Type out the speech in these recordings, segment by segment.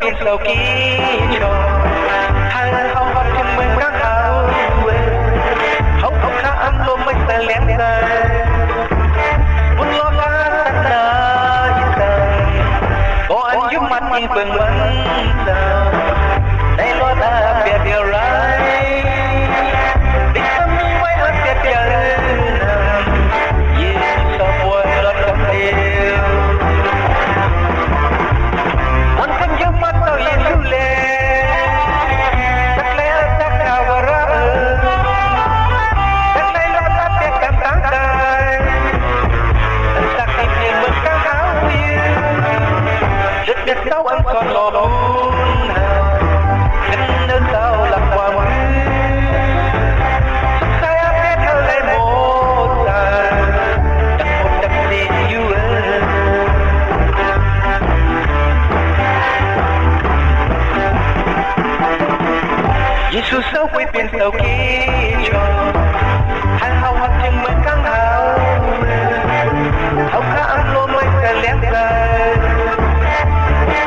biển sầu ký cho hai hậu hậu trên mừng các hậu hậu hậu khá âm lô mấy tờ lén ra muốn lo ra tất cả hiện tại có anh giúp mắt nhìn phường vẫn sao đây lo ta biệt điều lại đích tâm quay hết biệt điều nhìn sao buồn lo tâm yêu anh không giúp mắt tao yên lưu lệ tất lẽ tất cả vào ra tất lẽ lo ta biệt cảm tăng dài tất cả kịp nhìn mình cao áo yêu rất biết sao anh còn lo buồn nên sao lạc qua mưa sai áp biết thơ lấy một tàn chẳng một đặc gì yêu Giêsu sao quay biển sầu ký cho hai hậu hoặc chừng mấy căng hào hậu khá ăn lô mấy cái lén dài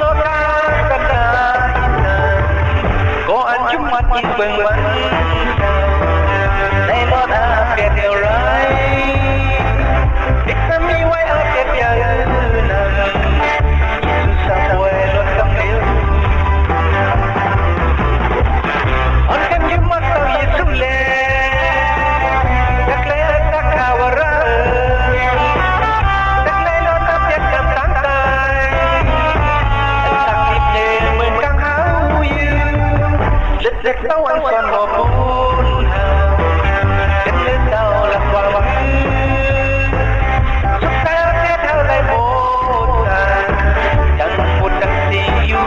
lô ta cầm ta có anh chúng mắt nhìn vừng vẫn đây nó đã biệt điều rồi đích tâm đi quay ở biệt giờ Giêsu sao quay luôn tâm yêu anh xem như mắt tao Giêsu lên chắc lẽ ta khao vào ra chắc lẽ nó ta biết cầm tăng tay anh ta kịp nhìn mình căng áo yêu lịch lịch sao anh còn lo buồn chân lên sao lạc qua mưa giúp ta biết theo lại một chẳng một đặc gì yêu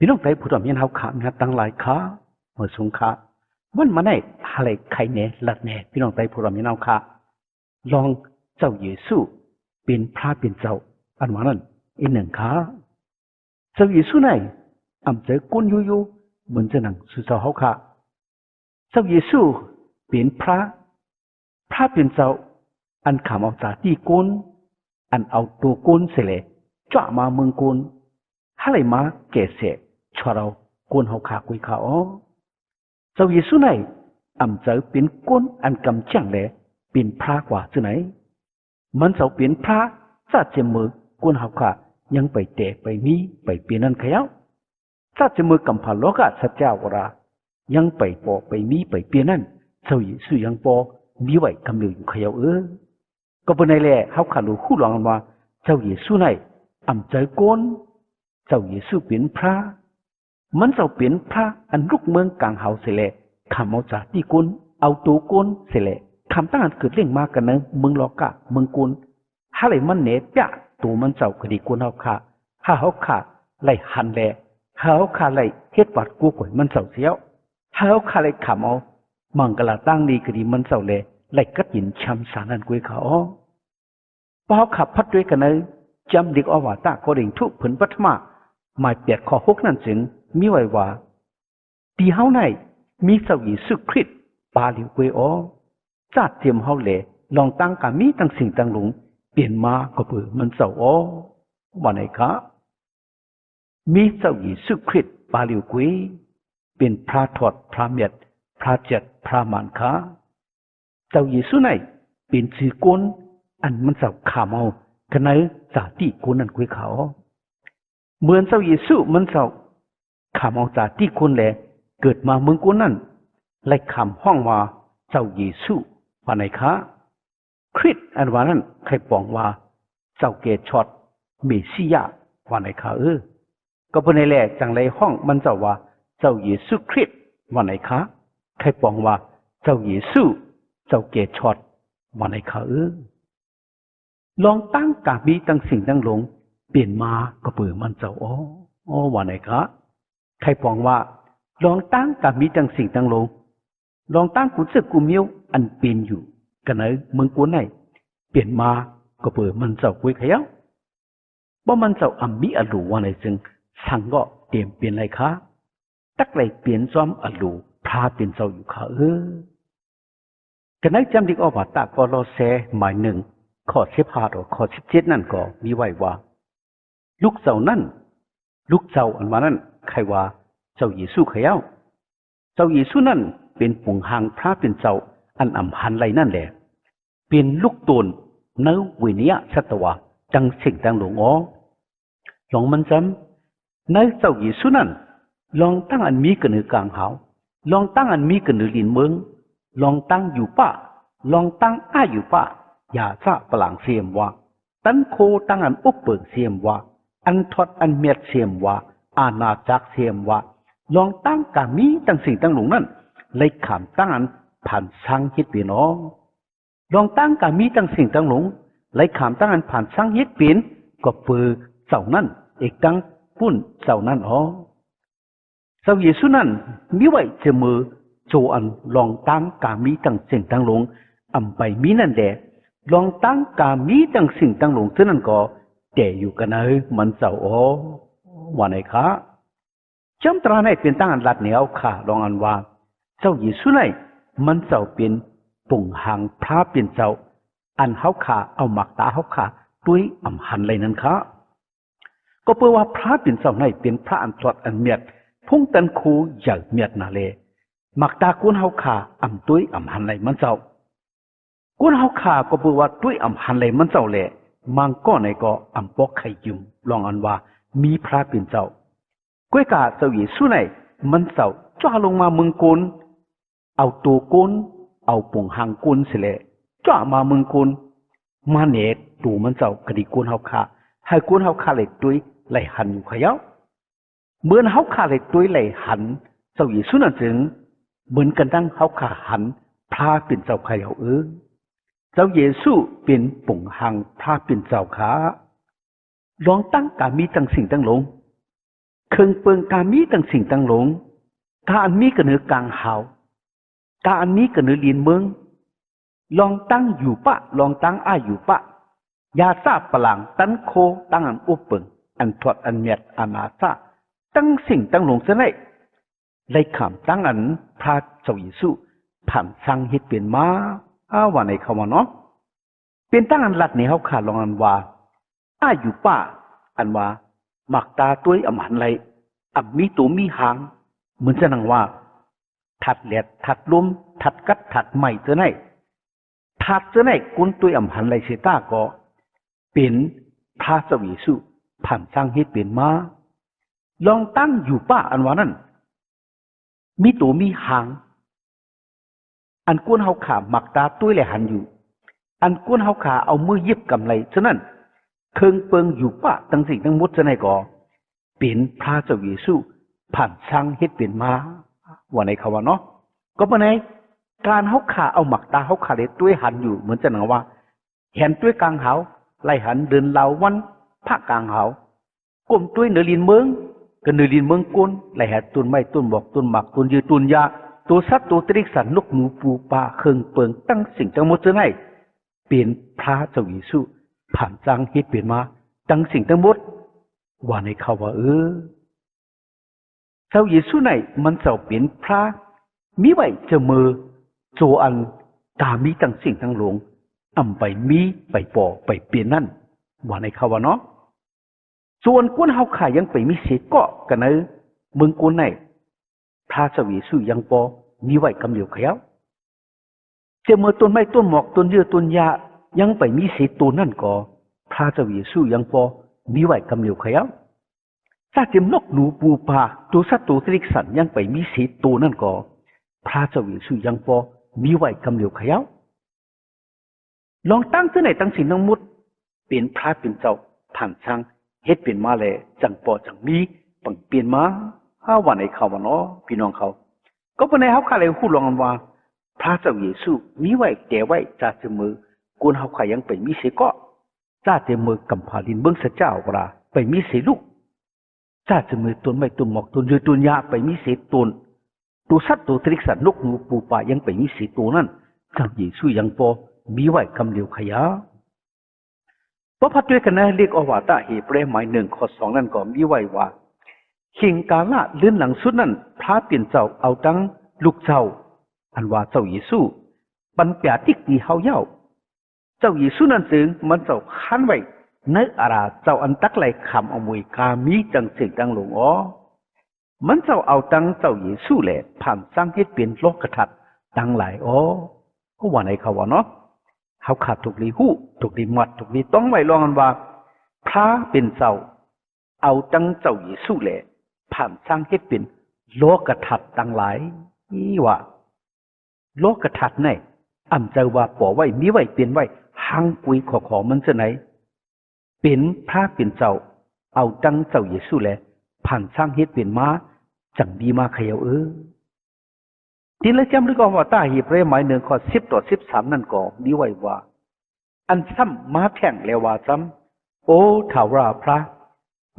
พี่น้องไต้ผู้ดำยันเฮาขามีตั้งหลายขาเมื่อสงขาวันมาไหนอะไรใครเนี่ยลัดเนี่ยพี่น้องไต้ผู้ดำยันเฮาขาลองเจ้าเยซูเป็นพระเป็นเจ้าอันว่านั้นอีกหนึ่งขาเจ้าเยซูไหนอำเจอก้นยูเหมือนจะหนังสุเจ้าเฮาขาเจ้าเยซูเป็นพระเป็นเจ้าอันขามเอาจากที่ก้นอันเอาตัวก้นเสลจ่อมาเมืองก้นอะไรมาแก่เสชวเรากวนเฮาขากุยขาอ๋อเจ้าเยซูไหนอำเจอเป็นก้นอันกำจังแลเป็นพระกว่าจังไหนมันเจ้าเป็นพระจะเจมือกวนเฮาขายังไปแตะไปมีไปเปลี่ยนนั่นขยาวจะเจมือกำพันโลกะสัจจาวรายังไปปอไปมีไปเปลี่ยนนั่นเจ้าเยซูยังปอมีไว้กำเนิดอยู่ขยาวก็เป็นในแหละเฮาขารู้คู่หลองว่าเจ้าเยซูไหนอำเจอก้นเจ้าเยซูเป็นพระมันเจ้าเป็นพระอันลุกเมืองกลางเฮาเสละขามเอาจากที่กุนเอาตัวกุนเสละคำตั้งอันเกิดเรื่องมากันเนเมืองลอกะเมืองกุนฮาเลยมันเนปะตัวมันเจ้าคดีกุนเฮาขาฮาเฮาขาไล่หันแลฮาเฮาขาไล่เฮ็ดวัดกูก่อยมันเจ้าเสียวฮาเฮาขาไล่ขามเอามังกลาตั้งดีคดีมันเจ้าแลไล่กัดยินช้ำสานันกุยเขาพอเฮาขับพัดด้วยกันเนจำดิกอวตารก็ดิ่งทุกผลปัทมาหมายเปียดข้อ6นั่นจึงมีไว้ว่าปีเฮาไหนมีเจ้าเยซูคริสต์ปาลิวเกอจัดเตรียมเฮาแลลองตั้งกามีตั้งสิ่งตั้งหลงเปลี่ยนมาก็เปื่อมันเจ้าว่าไหนคะมีเจ้าเยซูคริสต์ปาลิวเกเป็นพระทอดพระเมียดพระเจ็ดพระมารคะเจ้าเยซูไหนเป็นชื่อกนอันมันเจ้าขาเมากันไหนสาติคนนั้นคุยเขาเหมือนเจ้าเยซูมันเจ้าขามเอาจากที่คนแลเกิดมาเมืองกุนนั่นไล่ขามห้องว่าเจ้าเยซูว่าไหนคะคริสอันว่านั้นใครปองว่าเจ้าเกศชอดเมสสิยาว่าไหนคะก็เป็นในแหละจังไรห้องมันเจ้าว่าเจ้าเยซูคริสว่าไหนคะใครปองว่าเจ้าเยซูเจ้าเกศชอดว่าไหนคะลองตั้งกาบีตั้งสิ่งตั้งหลงเปลี่ยนมาก็เปื่อมันเจ้าว่าไหนคะใครปองว่าลองตั้งกาบีตั้งสิ่งตั้งหลง ลองตั้งกุศลกุมิวอันเป็นอยู่กันไหนเมืองกูไหนเปลี่ยนมาก็เปิดมันเจ้ากุยขยับบ่มันเจ้าอัมมีอลูวันไหนจึงสังก็เตรียมเปลี่ยนไรคะตักไหลเปลี่ยนซ้อมอลูพาเป็นเจ้าอยู่ค่ะกันไหนจำดีออกว่าตาก็รอแซหมายหนึ่งข้อ15ต่อข้อ17นั่นก็มีไว้ว่าลูกเจ้านั่นลูกเจ้าอันว่านั้นใครว่าเจ้าเยซูขยับเจ้าเยซูนั่นเป็นปุ่งหางพระเป็นเจ้าอันอำพันไรนั่นแหละเป็นลูกตนเนื้อวิญญาชัตวะจังสิ่งต่างหลวงอ๋อลองมันจำในเจ้าเยซูนั่นลองตั้งอันมีกันหรือกลางหาวลองตั้งอันมีกันหรือลินเมืองลองตั้งอยู่ป้าลองตั้งอ้าอยู่ป้าอย่าซะปลางเสียมว่าตั้นโคตั้งอันอุปเปิงเสียมว่าอันทอดอันเมียดเสียมว่าอาณาจักรเสียมว่าลองตั้งกามีตั้งสิ่งตั้งหลวงนั่นเลยขามตั้งอันผ่านสังฮิตปีน้องลองตั้งกามีตั้งสิ่งตั้งหลงไหลขามตั้งอันผ่านสังฮิตปีนก็เปือเจ้านั่นเอกตั้งปุ่นเจ้านั่นอ๋อเจ้าเยซูนั่นมีไว้เจมือโจอันลองตั้งกามีตั้งสิ่งตั้งหลงอำไปมีนั่นแดลองตั้งกามีตั้งสิ่งตั้งหลงเท่านั้นก็แต่อยู่กันเลยมันเจ้าอ๋อว่าไหนคะจำตราในเป็นตั้งอันลัดเหนียวค่ะลองอันว่าเจ้าเยซูไหนมันเจ้าเป็นปุ่งหางพระเป็นเจ้าอันเขาขาเอาหมักตาเขาขาด้วยอำหันเลยนั่นคะก็เพื่อว่าพระเป็นเจ้าไหนเป็นพระอันตรวจอันเมียดพุ่งตันคูใหญ่เมียดนาเลหมักตากุนเขาขาอำด้วยอำหันเลยมันเจ้ากุนเขาขาก็เพื่อว่าด้วยอำหันเลยมันเจ้าแหละมังก็ในก็อำปอกไข่ยุมลองอันว่ามีพระเป็นเจ้าก้วยกาเจ้าเยซูไหนมันเจ้าจ้าลงมาเมืองกุนเอาตัวกุนเอาปุ่งหางกุนเสละจ้ามาเมืองกุนมาเนตตูมันเจ้ากระดิกุนเฮาคาให้กุนเฮาคาเหล็กตุ้ยไหลหันอยู่ขยาวเหมือนเฮาคาเหล็กตุ้ยไหลหันเจ้าเยซูนั่นจึงเหมือนกันตั้งเฮาคาหันพระเป็นเจ้าขยาวเจ้าเยซูเป็นปุ่งหางพระเป็นเจ้าขาลองตั้งกามีตั้งสิ่งตั้งหลงเครื่องเปิงกามีตั้งสิ่งตั้งหลงกาอันมีกระเนือกลางหาวกาอันนี้กระเนือลีนเมืองลองตั้งอยู่ปะลองตั้งอ้ายอยู่ปะยาซาปลังตั้นโคตั้งอันอุปเปิงอันถอดอันเมียดอาณาซาตั้งสิ่งตั้งหลงเสนเลยเลยขำตั้งอันพระเจ้าเยซูผ่านสังฮิตเป็นมาว่าในคำว่าเนาะเป็นตั้งอันหลัดในเขาขาดลองอันว่าอ้ายอยู่ปะอันว่าหมักตาตัวอำหันไรอับมีตัวมีหางเหมือนจะนังว่าถัดแหลดถัดล้มถัดกัดถัดใหม่เจอไหนถัดเจอไหนกุนตัวอำหันไรเสตาก็เป็นพระเจ้าเยซูผ่านสร้างให้เป็นมาลองตั้งอยู่ป้าอันว่านั้นมีตัวมีหางอันกุนเฮาขาหมักตาตัวแหลหันอยู่อันกุนเฮาขาเอามือยิบกำไรฉะนั้นเครื่องเปิงอยู่ป้าตั้งสิ่งทั้งหมดเจอไหนก็เป็นพระเจ้าเยซูผ่านสร้างให้เป็นมาว่าในคำว่าเนาะก็เป็นไงการเขาขาเอาหมักตาเขาขาเลยด้วยหันอยู่เหมือนจะหนังว่าเห็นด้วยกลางเขาไล่หันเดินเหลาวันภาคกลางเขากลมด้วยเนื้อลินเมืองกับเนื้อลินเมืองกุนไล่หันตุนไม้ตุนบอกตุนหมักตุนยือตุนยาตัวสัตว์ตัวตริกสันนกหนูปูปลาเครื่องเปิงตั้งสิ่งทั้งหมดเจอไหนเป็นพระเจ้าเยซูผ่านจางฮิตเปลี่ยนมาตั้งสิ่งทั้งหมดว่าในคำว่าเจ้าเยซูไหนมันเจ้าเป็นพระมีไว้เจอมือโจอันตามีตั้งสิ่งทั้งหลวงอำไปมีไปปอไปเปลี่ยนนั่นว่าในคำว่าเนาะส่วนกุนเฮาขายยังไปมีเศษเกาะกันเนอเมืองกุนไหนพระเจ้าเยซูยังปอมีไว้กำเหลียวเขียวเจอมือต้นไม้ต้นหมอกต้นเยื่อต้นยายังไปมีเศษตัวนั่นก็พระเจ้าเยซูยังปอมีไว้กำเหลียวเขียวถ้าเจมนกหนูปูปลาตัวสัตว์ตัวตริกสันยังไปมีเศษตัวนั่นก็พระเจ้าเยซูยังปอมีไว้กำเหลียวเขียวลองตั้งที่ไหนตั้งสิ่งทั้งหมดเป็นพระเป็นเจ้าผ่านช่างเฮ็ดเป็นมาเลยจังปอจังมีปังเปลี่ยนมาวันไหนเขาวันเนาะพี่น้องเขาก็เป็นในเขาขาเลยพูดลองกันว่าพระเจ้าเยซูมีไว้แต่ไว้จ่าเสมอกุนเขาขายังไปมีเสก็จ่าเสมอกำพาลินเบิ้งเสเจ้าเวลาไปมีเสลูกจ่าเสมอต้นไม้ต้นหมอกต้นยือต้นยาไปมีเสต้น ตัวสัตว์ตัวตริกสัตว์นกหนูปูปลายังไปมีสีตัวนั้นเจ้าเยซูยังพอมีไว้คำเดียวขยะพระพัดด้วยกันนะเรียกอวตารเหเปรหมาย1:2นั่นก็มีไว้ว่าขิงกาละเลื่อนหลังสุดนั้นพระเปลี่ยนเจ้าเอาตั้งลูกเจ้าอันว่าเจ้าเยซูปัญญาติกตีเฮาเย้าเจ้าเยซูนั้นจึงมันเจ้าขันไว้ในอาราเจ้าอันตักไหลคำเอามวยกามีจังเสียงดังหลงอ๋อมันเจ้าเอาตั้งเจ้าเยซูแหละผ่านสร้างให้เปลี่ยนโลกทัศน์ดังหลายอ๋อก็ว่าในเขาว่าเนาะเขาขาดถูกลีหู้ถูกลีหมัดถูกลีต้องไว้ลองกันว่าพระเป็นเจ้าเอาตั้งเจ้าเยซูแหละผ่านสร้างให้เป็นโลกทัศน์ดังหลายนี่ว่าโลกทัศน์ไหนอ่ำเจ้าว่าป่อไว้มีไว้เปลี่ยนไว้หังกุยขอมันจะไหนเป็นพระเป็นเจ้าเอาตั้งเจ้าเยซูแหละผ่านสร้างเฮ็ดเป็นมาจังดีมาเขยาทีละจำหรือก็ว่าตาหีเปรหมาย1:10-13นั่นก็มีไว้ว่าอันซ้ำมาแท่งแล้วว่าซ้ำโอ้ท้าวราพระ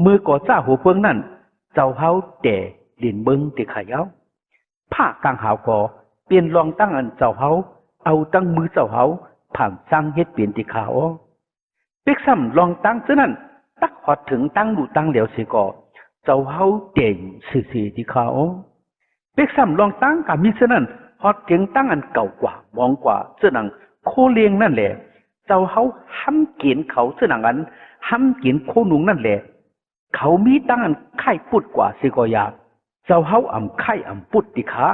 มือก่อจ้าหัวเพิงนั่นเจ้าเฮาแต่ดินเบิงติขยาวผ้ากลางหาวก่อเปลี่ยนรองตั้งอันเจ้าเฮาเอาตั้งมือเจ้าเฮาผ่านสร้างเฮ็ดเปลี่ยนติขาวเป็กซ้ำรองตั้งซะนั่นตักหอดถึงตั้งดูตั้งเหลียวสิก่อเจ้าเฮาเด่งสื่อติขาวเป็กซ้ำลองตั้งกับมิฉะนั้นฮอดเก่งตั้งอันเก่ากว่ามองกว่าเสนังโคเลียงนั่นแหละเจ้าเฮาห้ำกินเขาเสนังอันห้ำกินโคนุงนั่นแหละเขามีตั้งอันไข่ปุดกว่าสิกอยากเจ้าเฮาอ่ำไข่อ่ำปุดติขา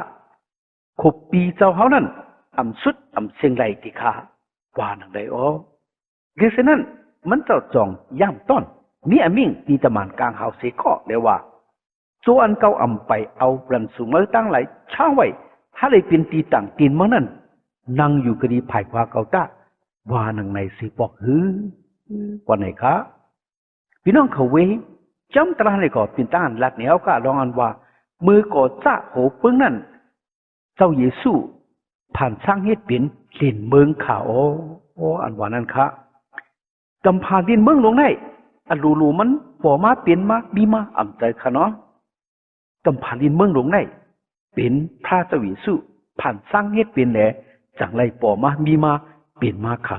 ขบปีเจ้าเฮานั่นอ่ำสุดอ่ำเสียงไหลติขาว่านังไดอ๋อเรื่องนั้นมันเจ้าจองย่ำต้นมีอมิ่งตีตะมานกลางเฮาเสข้อเลยว่าส่วนเก่าอ่ำไปเอารันสูงมาตั้งไหลช่างไว้ถ้าเลยเป็นตีต่างตีนมั้งนั่นนั่งอยู่กะดีภายขวาเก่าตาว่านังในสิบอกว่าไหนคะพี่น้องเขาเวจำตราในก่อเป็นต้านลัดเหนียวก็ลองอันว่ามือก่อจ้าโหปึ้งนั่นเจ้าเยซูผ่านสร้างเฮ็ดเป็นเล่นเมืองข่าวโอ้อันว่านั้นคะกำพาดินเมืองลงได้อันรูมันป่อมาเปลี่ยนมาบีมาอ่ำใจค่ะเนาะกำพาดินเมืองลงได้เป็นพระเจ้าเยซูผ่านสร้างเฮ็ดเป็นแหละจังไรป่อมามีมาเปลี่ยนมาค่ะ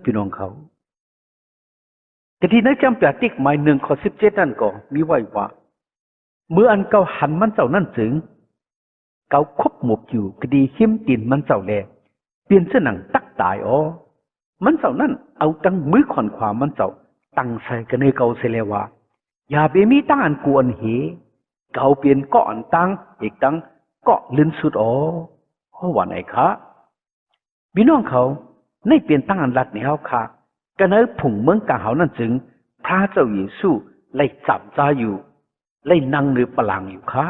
พี่น้องเขาแต่ที่นั้นจำแปดติ๊กหมาย1:17นั่นก็มีไว้ว่าเมื่ออันเก่าหันมันเจ้านั่นถึงเก่าคบหมบอยู่คดีเข้มตินมันเจ้าแลเปลี่ยนเส้นหนังตักตายมันเจ้านั่นเอาตั้งมือขอนขวามันเจ้าตั้งใส่กันในเก่าเสเลว่าอย่าไปมีตั้งอันกวนเหเก่าเปลี่ยนเกาะอันตั้งอีกตั้งเกาะลื่นสุดว่าไหนคะพี่น้องเขาในเปลี่ยนตั้งอันรัดในเฮาค่ะกันเอ้ผุ่งเมืองกลางเฮานั่นจึงพระเจ้าเยซูไล่จับจ้าอยู่ไล่นั่งหรือปลังอยู่ค่ะ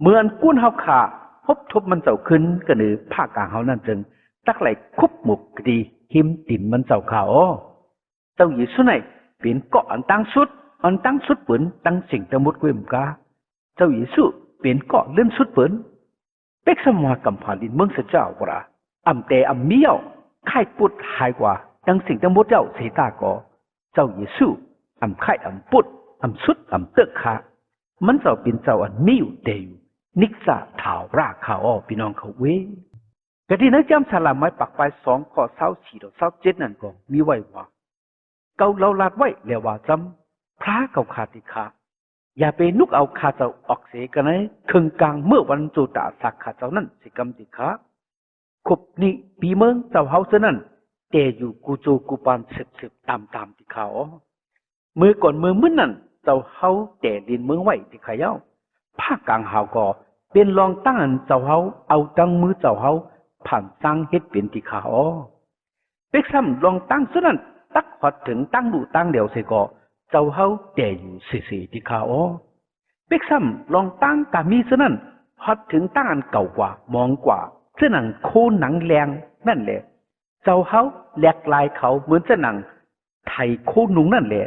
เมื่ออันกุ้นเฮาค่ะพบทบมันเจ้าขึ้นกันหรือภาคกลางเฮานั่นจึงตักไหลคุบหมุกดีหิมติ่มมันเจ้าข่าวเจ้าเยซูไหนเปลี่ยนเกาะอันตั้งสุดปืนตั้งสิ่งตะมุดเวมกาเจ้าเยซูเปลี่ยนเกาะเลื่อนสุดปืนเป็กสมากำผ่านดินเมืองเสเจ้ากว่าอ่ำแต่อ่ำเมี่ยวไข่ปุดหายกว่าดังสิ่งตะมุดเจ้าเสตากอเจ้าเยซูอ่ำไข่อ่ำปุดอ่ำสุดอ่ำเตอะขามันเจ้าเป็นเจ้าอันมีอยู่เดยนิกษาถาวราข่าวพี่น้องเขาเว้กะที่นั้นจำสลามไม้ปักไป2:24-27นั่นก็มีไว้ว่าเก่าเราลาดไว้แล้วว่าจำพระเก่าขาดติขาอย่าไปนุกเอาขาเจ้าออกเสียกันเลยครึ่งกลางเมื่อวันจุตาสักขาเจ้านั่นสิกรรมติขาขบนี่ปีเมืองเจ้าเฮาเสนั่นแต่อยู่กูโจกูปานสืบตามติขามือก่อนมือมื้อนั่นเจ้าเฮาแต่ดินเมืองไว้ติขายาวภาคกลางเฮาก็เป็นรองตั้งอันเจ้าเฮาเอาตั้งมือเจ้าเฮาผ่านสร้างเฮ็ดเป็นติขาเป็กซ้ำรองตั้งเสนั่นตักหอดถึงตั้งดูตั้งเดียวเสก็เจ้าเฮาแต่อยู่สิติขาเป็กซ้ำลองตั้งกามีเสนั่นฮอดถึงตั้งอันเก่ากว่ามองกว่าเสนังโคหนังแรงนั่นแหละเจ้าเฮาแหลกลายเขาเหมือนเสนังไทยโคนุงนั่นแหละ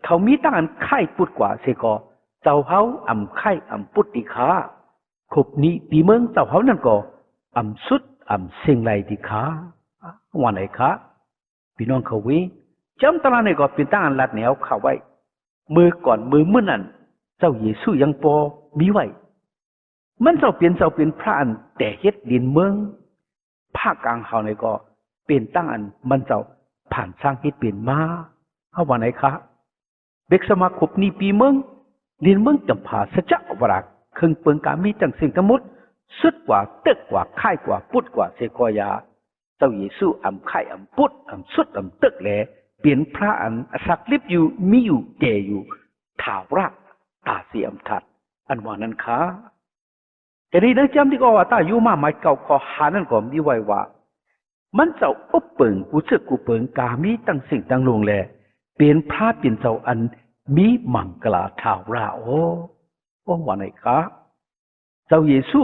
เขามีตั้งอันไข่ปุดกว่าเสก็เจ้าเฮาอ่ำไข่อ่ำปุดติขาขบนี้ปีเมืองเจ้าเฮานั่นก็อ่ำสุดอ่ำเสียงไหลติขาว่าไหนคะพี่น้องเขาวิจำตราในก็เป็นตั้งอันลัดแนวเข้าไว้มือก่อนมือมื้อนั้นเจ้าเยซูยังพอมีไว้ มันเจ้าเป็นพระอันแต่เฮ็ดดินเมืองภาคกลางเฮานี่ก็เป็นตั้งอันมันเจ้าผ่านสร้างเฮ็ดเป็นมาเฮาว่าไหนคะเด็กสมาคมนี่ปีเมืองดินเมืองจำพาสัจจะวรักเครื่องเปิงกามีจังสิ่งทั้งหมดสุดกว่าตึกกว่าค่ายกว่าปุดกว่าเสกอยาเจ้าเยซูอำค่ายอำปุดอำสุดอำตึกแลเปลี่ยนพระอันสักลิบอยู่มีอยู่แก่อยู่ถาวรตาเสียมทัดอันว่านั้นคะแต่นี่นะจำที่ก็ว่าตาอยู่มาไม่เก่าขอหานั่นก็มีไว้ว่ามันเจ้าอบเปิงกูสึกกูเปิงกามีตั้งสิ่งตั้งลงแลเปลี่ยนพระเป็นเจ้าอันมีมังกลาถาวราโอ้ว่าไหนคะเจ้าเยซู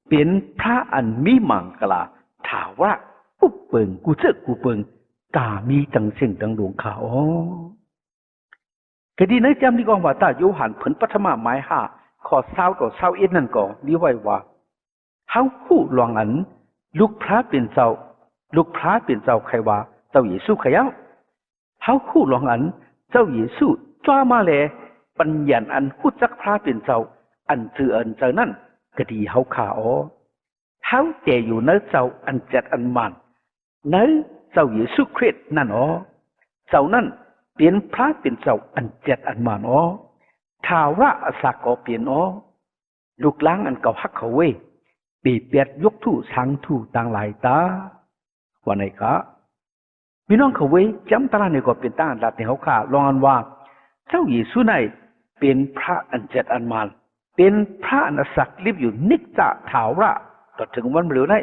เป็นพระอันมีมังกลาถาวราอบเปิงกูสึกกูเปิงกามีตั้งสิ่งตั้งลงค่ะคดีนั้นจำที่ก็ว่าตาโยหันผลปฐมหมาย5ข้อ20ต่อ21นั่นก็มีไว้ว่าเฮาคู่ลองอันลูกพระเป็นเจ้าใครว่าเจ้าเยซูใครเอาเฮาคู่ลองอันเจ้าเยซูจ้ามาแลปัญญาอันฮู้จักพระเป็นเจ้าอันชื่ออันเจ้านั่นก็ดีเฮาข่าเฮาแต่อยู่ในเจ้าอันจัดอันมันในเจ้าเยซูคริสต์นั่นเจ้านั่นเปลี่ยนพระเป็นเจ้าอันเจ็ดอันมานท้าวระอสากก็เปลี่ยนลูกล้างอันเก่าฮักเขาเว้ยปีเปียดยกทู่สังทู่ต่างหลายตาว่าไหนคะพี่น้องเขาเว้ยจำตาเนี่ยก็เป็นตั้งหลักในเขาข่าลองอันว่าเจ้าเยซูในเป็นพระอันเจ็ดอันมานเป็นพระอันศักดิ์ลิบอยู่นิจจท้าวระต่อถึงวันเหลือได้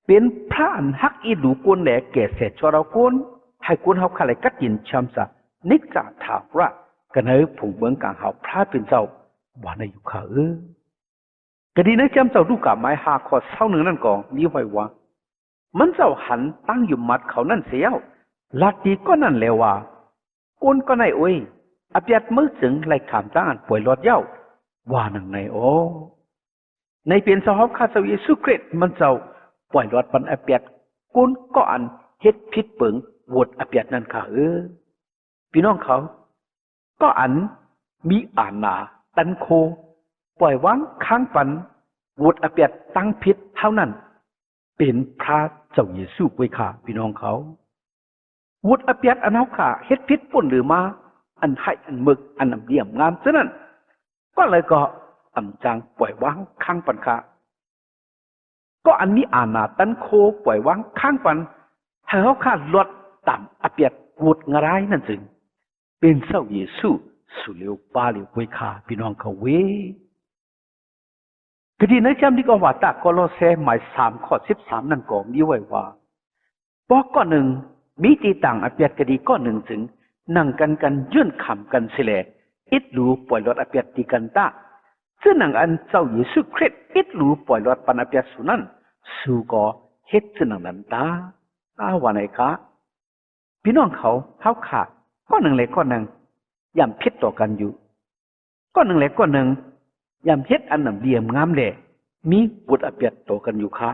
เป็นพระอันฮักอีดูกวนแหลแก่เสร็จชอเรากวนให้กวนเขาขลายกัดยินช้ำซะนิจจท้าวระกันเฮ้ผงเมืองกลางเขาพระเป็นเจ้าว่าในอยู่ข่าก็ดีนะจำเจ้าลูกกาไม้5ข้อ21นั่นก็มีไว้ว่ามันเจ้าหันตั้งอยู่มัดเขานั่นเสียวลาตีก็นั่นแล้วว่าก้นก็ในโอ้ยอภิยัตมือถึงไล่ขามตั้งอันป่วยรอดเย้าว่านังในในเปลี่ยนสหข้าเจ้าเยซูคริสต์มันเจ้าป่วยรอดปันอภิยัตก้นก็อันเฮ็ดพิษเปิงวดอภิยัตนั่นค่ะพี่น้องเขาก็อันมีอาณาตันโคปล่อยวางค้างปันวดอภิยัตตั้งพิษเท่านั้นเป็นพระเจ้าเยซูไว้ค่ะพี่น้องเขาวุฒิอภิยัตอันเฮาค่ะเฮ็ดพิษป่นหรือมาอันให้อันมึกอันน้ำเลี่ยมงามซะนั่นก็เลยก็อำจางปล่อยวางข้างปันค่ะก็อันนี้อาณาตันโคปล่อยวางข้างปันให้เฮาค่ะลดต่ำอภิยัตวุฒิงรายนั่นจึงเป็นเจ้าเยซูสุเลวปาเลวไว้ค่ะพี่น้องเขาเว้คดีในจำที่ก็ว่าตากโลเซหมาย3ข้อ13นั่นก็มีไว้ว่าบอกก็หนึ่งมีตีต่างอภิยัตคดีก็หนึ่งถึงนั่งกันยื่นคำกันสิแลอิดรู้ปล่อยรถอภิยัตตีกันตาซึ่งนั่งอันเจ้าเยซูคริสต์อิดรู้ปล่อยรถปันอภิยัตสุนั้นสู่ก็เฮ็ดซึ่งนั่งนั้นตาว่าไหนคะพี่น้องเขาขาดก็หนึ่งเลยก็หนึ่งย่ำพิษต่อกันอยู่ก็หนึ่งเลยก็หนึ่งยามเฮ็ดอันน้ำเลี่ยมงามแหละมีวุฒิอภิยัตโตกันอยู่ค่ะ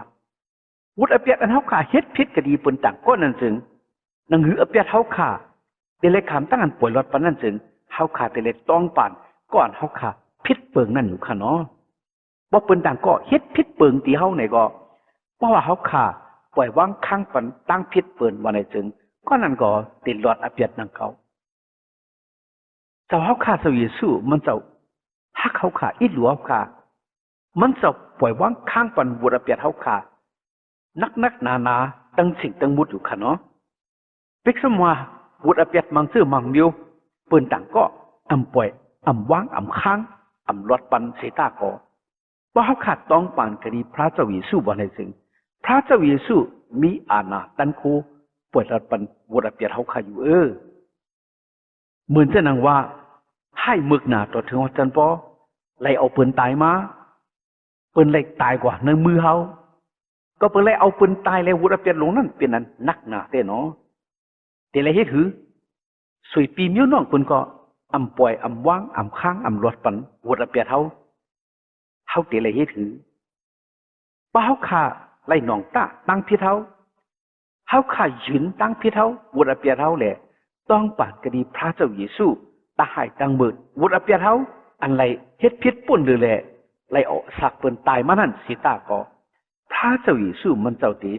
วุฒิอภิยัตอันเฮาค่ะเฮ็ดผิดก็ดีปนต่างก็นั่นจึงหนังหืออภิยัตเฮาค่ะได้เลยขามตั้งอันป่วยรอดปานนั้นจึงเฮาค่ะได้เลยต้องปานก่อนเฮาค่ะผิดเปิงนั่นอยู่ค่ะเนาะบ่เปิ้นต่างก็เฮ็ดผิดเปิงที่เฮาไหนก็เพราะว่าเฮาค่ะปล่อยวางข้างปันตั้งผิดเปิงว่าไหนจึงก็นั่นก็ติดรอดอภิยัตนั่นเขาเจ้าเฮาค่ะเจ้าเยซูมันเจ้าฮักเขาขาอิดหลวงขามันจะปล่อยวางข้างปันบุรเปียดเขาขานักนาตั้งสิ่งตั้งมุดอยู่ค่ะเนาะเป็กสมัวบุรเปียดมังซื่อมังมิวเปิ้นต่างก็อำปล่อยอำวางอำค้างอำลดปันเสตาก็ว่าเขาขาดต้องปานคดีพระเจ้าเยซูบ่ในสิ่งพระเจ้าเยซูมีอาณาตันโคปล่อยลดปันบุรเปียดเขาขาอยู่เหมือนจะนังว่าให้มึกหนาต่อถึงว่าจันปอไล่เอาปืนตายมาปืนไล่ตายกว่าในมือเขาก็ปืนไล่เอาปืนตายแล้ววุฒิเปียนลงนั่นเป็นนั้นนักหนาเต้เนาะแต่ไรเฮ็ดหือสวยปีมิ้วน้องปืนก็อำปล่อยอำวางอำค้างอำรวดปันวุฒิเปียนเขาแต่ไรเฮ็ดหือป้าเขาขาไล่น้องตาตั้งพี่เขาขายืนตั้งพี่วุฒิเปียนแหละต้องปาดคดีพระเจ้าเยซูตาหายตังมืดวุฒิอภิยัตเฮาอันไรเฮ็ดพิษป่นหรือแหละ ไล่ออกสักเปิ้นตายมานั่นสิตาก็พระเจ้าเยซูมันเจ้าตี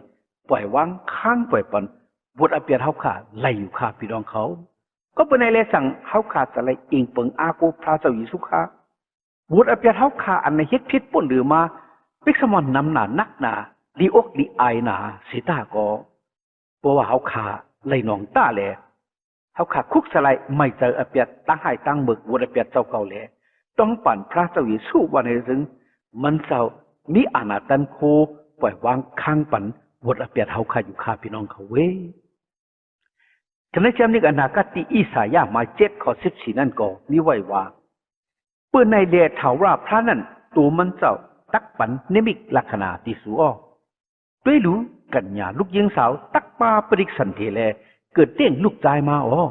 ปล่อยวางข้างปล่อยปนบุตรอเปียเฮาขาไล่อยู่ขาพี่น้องเขาก็เป็นในเลสั่งเฮาขาจะไล่เองเปิงอากูพระเจ้าเยซูขาบุตรอเปียเฮาขาอันในเฮ็ดพิษป่นหรือมาปิกสมอนนำหนานักหนาดีอกดีอายหนาสิตาก็เพราะว่าเฮาขาไล่น้องตาแลเฮาขาคุกสลายไม่เจออเปียตั้งให้ตั้งเบิกบุตรอเปียเจ้าเก่าแลต้องปั่นพระเจ้าเยซูว่าในซึ่งมันเจ้ามีอาณาตันโคปล่อยวางข้างปั่นบุตรอเปียเฮาขาอยู่ขาพี่น้องเขาเว้ฉะนั้นจำนี้อนาคตที่อิสายาห์มา7 ข้อ 14นั่นก็มีไว้ว่าเปื้อนในเดชเถาว่าพระนั้นตัวมันเจ้าตักปันนิมิกลักษณะที่สูอ้อด้วยรู้กัญญาลูกยิงสาวตักปาปริกสันเทแลเกิดเต้งลูกใจมาอ๋อ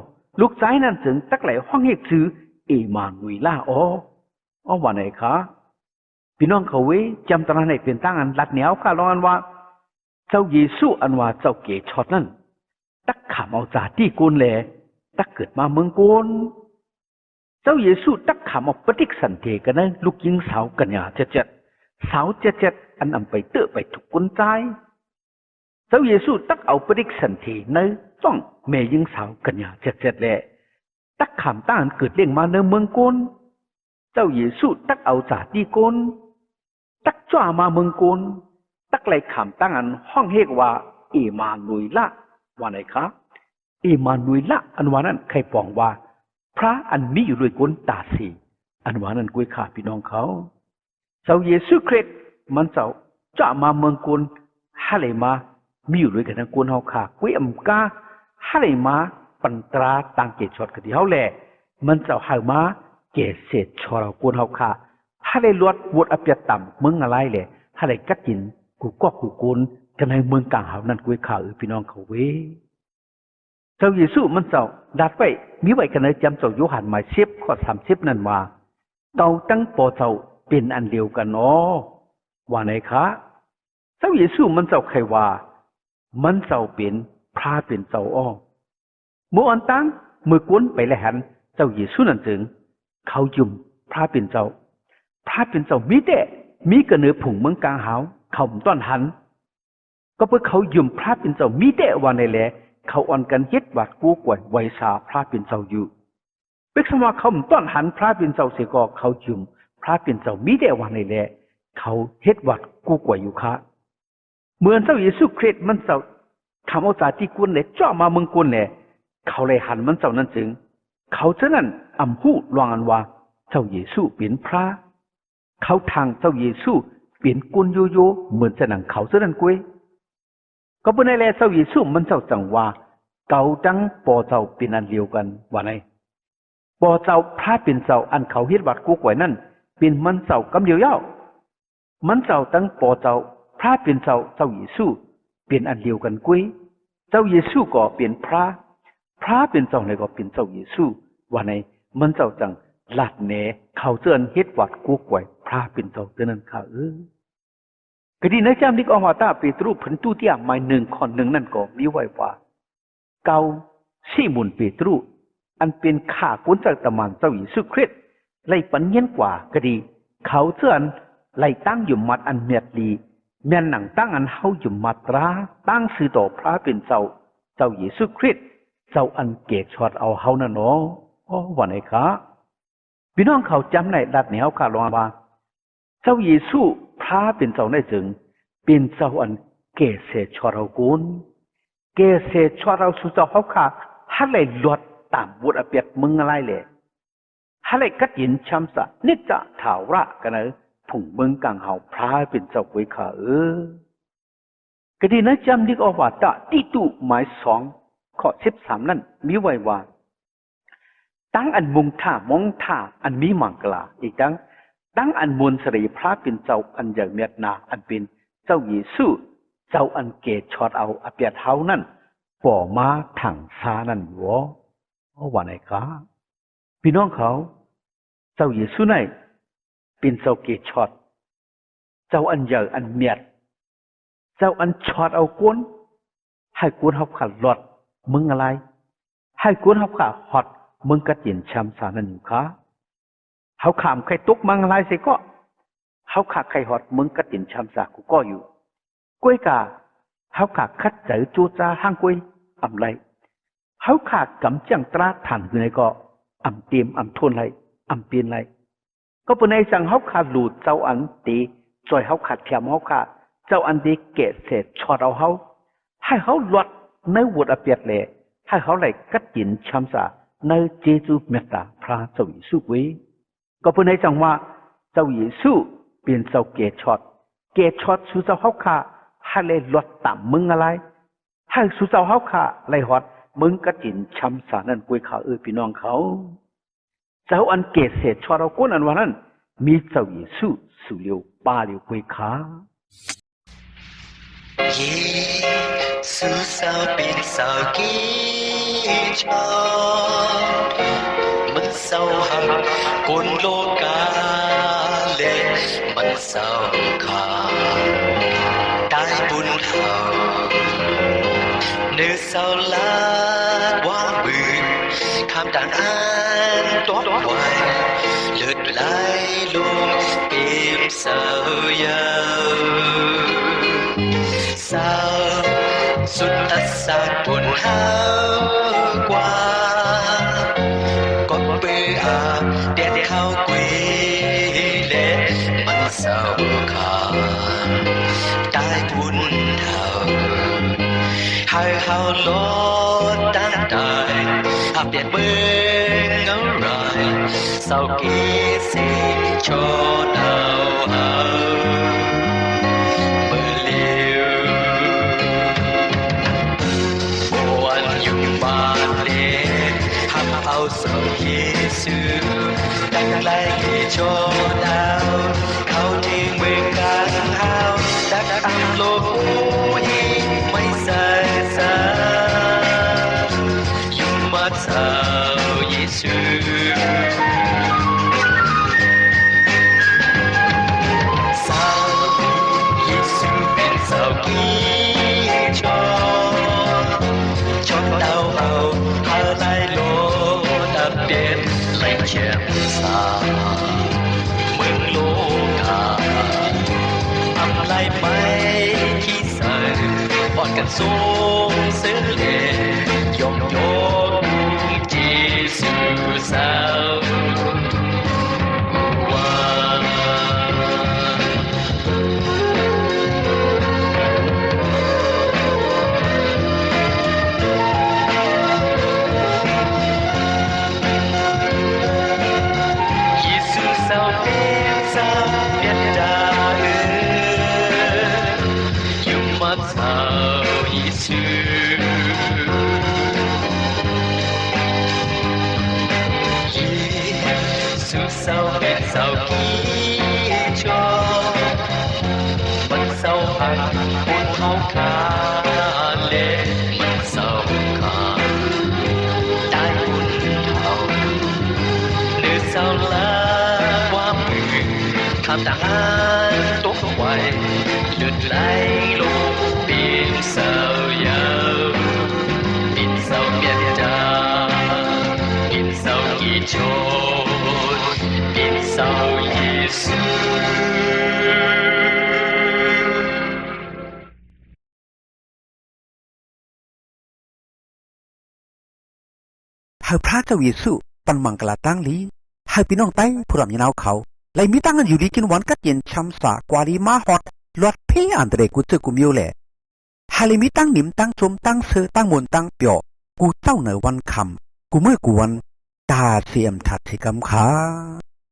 ลูกใจนั้นถึงตักไหลห้องเฮกซื้อเอมานุยล่าอ๋อว่าไหนคะพี่น้องเขาเว้จำตอนนั้นให้เป็นตั้งอันลัดเหนียวข้าลองอันว่าเจ้าเยซูอันว่าเจ้าเกศช็อตนั่นตักขามเอาจากที่กุนแลตักเกิดมาเมืองกุนเจ้าเยซูตักขามเอาปฏิกสันเทกันนะลูกยิงสาวกัญญาเจ็ดสาวเจ็ดอันนำไปเตอะไปถูกกุนใจเจ้าเยซูตักเอาปฏิกสันเทในต้องแม่ยิงสาวกัญญาเจ็ดแหละตักขามตั้งเกิดเลี้ยงมาในเมืองกุนเจ้าเยซูตักเอาจากที่กุนตักจ้ามาเมืองกุนตักไหลขามตั้งอันห้องเฮกว่าเอมานุยละว่าไหนคะเอมานุยละอันว่านั้นใครปองว่าพระอันมีอยู่ด้วยกุนตาสีอันว่านั้นกุยขาพี่น้องเขาเจ้าเยซูคริสต์มันเจ้าจ้ามาเมืองกุนฮาเลมามีอยู่ด้วยกันทั้งกุนเฮาขากุยอำกาฮาเลมาปันตราต่างเกศชดกันที่เฮาแลมันเจ้าหามาเกศเศษชอเรากุนเฮาขาฮาเลลวดวดอเปียต่ำเมืองอะไรแหละฮาเลกัดกินกูก็กูกุนกันในเมืองกลางเฮานั่นกุยขาพี่น้องเขาเว้เจ้าเยซูมันเจ้าดัดไว้มีไว้กันในจำเจ้าโยฮันหมาย10 ข้อ 30นั่นว่าเตาตั้งปอเจ้าเป็นอันเดียวกันอ๋อว่าไหนคะเจ้าเยซูมันเจ้าใครว่ามันเจ้าเป็นพระเป็นเจ้าอ้อเมื่ออันตั้งมือกวนไปแล้วหันเจ้าเยซูนั่นจึงเขายุ่มพระเป็นเจ้าพระเป็นเจ้ามีแต่มีกระเนือผุ่งเมืองกลางหาวเขาต้อนหันก็เพื่อเขายุ่มพระเป็นเจ้ามีแต่ว่าในแหละเขาอ่อนกันเฮ็ดวัดกู้กวยไวสาพระเป็นเจ้าอยู่เป็นสมาเขาต้อนหันพระเป็นเจ้าเสียก็เขายุ่มพระเป็นเจ้ามีแต่ว่าในแหละเขาเฮ็ดวัดกู้กวยอยู่ค่ะเหมือนเจ้าเยซูคริสต์มันเจ้าทำเอาจากที่กุนเลยจ่อมาเมืองกุนเลยเขาเลยหันมันเจ้านั้นจึงเขาเจ้านั้นอำหูลวงอันว่าเจ้าเยซูเป็นพระเขาทางเจ้าเยซูเป็นกุนโยโย่เหมือนจะหนังเขาเจ้านั้นกุยก็เป็นอะไรเจ้าเยซูมันเจ้าจังว่าเก่าจังปอเจ้าเป็นอันเดียวกันว่าไงปอเจ้าพระเป็นเจ้าอันเขาเฮ็ดวัดกู้กวยนั่นเป็นมันเจ้ากำเดียวเย้ามันเจ้าตั้งปอเจ้าพระเป็นเจ้าเจ้าเยซูเป็นอันเดียวกันกุยเจ้าเยซูก็เป็นพระเป็นเจ้าไหนก็เป็นเจ้าเยซูว่าไงมันเจ้าจังหลัดแหนเขาเจือนเฮ็ดวัดกู้กวยพระเป็นเจ้าเท่านั้นค่ะกดีนะจำนี้ก็มาตาเปตรุพันตุเตียหมาย1 ข้อ 1นั่นก็มีไว้ว่าเกาซีมุนเปตรุอันเป็นข้ากุนจากตะมันเจ้าเยซูคริสต์ไล่ปัญญากว่ากดีเขาเจือนไล่ตั้งอยู่มัดอันเมียดลีแม่นหนังตั้งอันเฮาอยู่มัตราตั้งสื่อต่อพระเป็นเจ้าเยซูคริสต์เจ้าอันเกศชอดเอาเฮานั่นเนาะว่าไหนคะพี่น้องเขาจำในดัดเหนียวข้าลองว่าเจ้าเยซูพระเป็นเจ้าได้จึงเป็นเจ้าอันเกศชอดเอากุนเกศชอดเอาสุเจ้าเฮาค่ะฮัเลยลวดตามบุตรอเปียดมึงอะไรเลยฮัเลยกัดยินช้ำสะนิจจะถาวระกันเนอะผุ่งเมืองกลางเฮาพระเป็นเจ้ากุยขาก็ดีนะจำนี้ก็ว่าตะติตุหมาย2 ข้อ 13นั่นมีไว้ว่าตั้งอันมุงท่ามองท่าอันมีมังกลาอีกตั้งอันมวลสรีพระเป็นเจ้าอันอย่างเมียดนาอันเป็นเจ้าเยซูเจ้าอันเกศชอดเอาอเปียเท้านั่นป่อมาถังซานั่นวะว่าไหนคะพี่น้องเขาเจ้าเยซูไหนเป็นเจ้าเกศชอดเจ้าอันใหญ่อันเมียดเจ้าอันชอดเอาก้นให้ก้นเขาขาดหลอดมึงอะไรให้ก้นเขาขาดหอดมึงกระเจียนช้ำสานั่นอยู่คะเขาขามใครตกมังอะไรสิก็ เฮาขาไข่ฮอดมึงกัดตินชำสากูก็อยู่กล้วยกาเฮาขาคัดเจอจูจาห้างกล้วยอำไรเฮาขากำจังตราถังอยู่ในก็อำเตรียมอำทนไรอำเปลี่ยนไรก็เป็นในสั่งเฮาขาหลุดเจ้าอันตีจอยเฮาขาดแถมเฮาขาเจ้าอันดีเกศเศษชอดเอาเฮาให้เฮาหลดในวุดอเปียดเลยให้เขาไหลกัดจินชำสาในเจจูเมตตาพระเจ้าเยซูไว้ก็เป็นในจังว่าเจ้าเยซูเป็นเจ้าเกศชอดสู่เจ้าเฮาขาให้เลยหลดต่ำมึงอะไรให้สู่เจ้าเฮาขาไหลฮอดมึงกัดจินชำสานั่นกุยเขาพี่น้องเขาเจ้าอันเกศเศษชอดเอาก้นอันว่านั้นมีเจ้าเยซูสู่เลียวปาเลียวกุยขาเยซูสาวเป็นสาวกีชอมันสาวหักคนโลกาเลมันสาวขาตายบุญเฮาเนื้อสาวลาว่ามือข้ามด่านอันตัวไว้เลือดไหลลงเป็นสาวยาวสาวสุดตัดสากบนเฮากว่าก็เบื่อเด็ดเข้ากุยเล่มันสาวขาตายบุญเฮาให้เฮาลดตั้งตายอาเปลี่ยนเบิ่งอะไรสาวกีสิชดเอาเฮาเอาสาวเยซูดังไล่โชดเอาเขาที่เมืองกลางเฮาดักอันโลกนี้ไม่ใส่สาอยู่มาสาวเยซูสาวเยซูเป็นสาวกีชอดเอาหาไล่โลเปลี่ยนไหลเชื่อมสาเมืองโลกาทำไรไปที่ใส่ปอดกันสูงเสือเล่ยกเจซูสาวสาวเป็นสาวกีชอมันสาวหักคนเฮาขาเล่มันสาวขาตายบุญเฮาเนื้อสาวลาความมือทำทหารตกไว้เลือดไหลลงเป็นสาวยาวเป็นสาวเมียดาเป็นสาวกีชอสาวเยซูให้พระเจ้าเยซูปันมังกลาตั้งลีให้พี่น้องไต้ผู้รำยินเอาเขาเลยมีตั้งกันอยู่ดีกินวันกัดเย็นช้ำสากวาลีมาฮอดลอดเพียอันเดรกูเจอกูมิวแหละให้เลยมีตั้งหนิมตั้งชมตั้งเสือตั้งมนตั้งเปียวกูเจ้าเหนือวันคำกูเมื่อกูวันตาเสียมถัดที่กำขา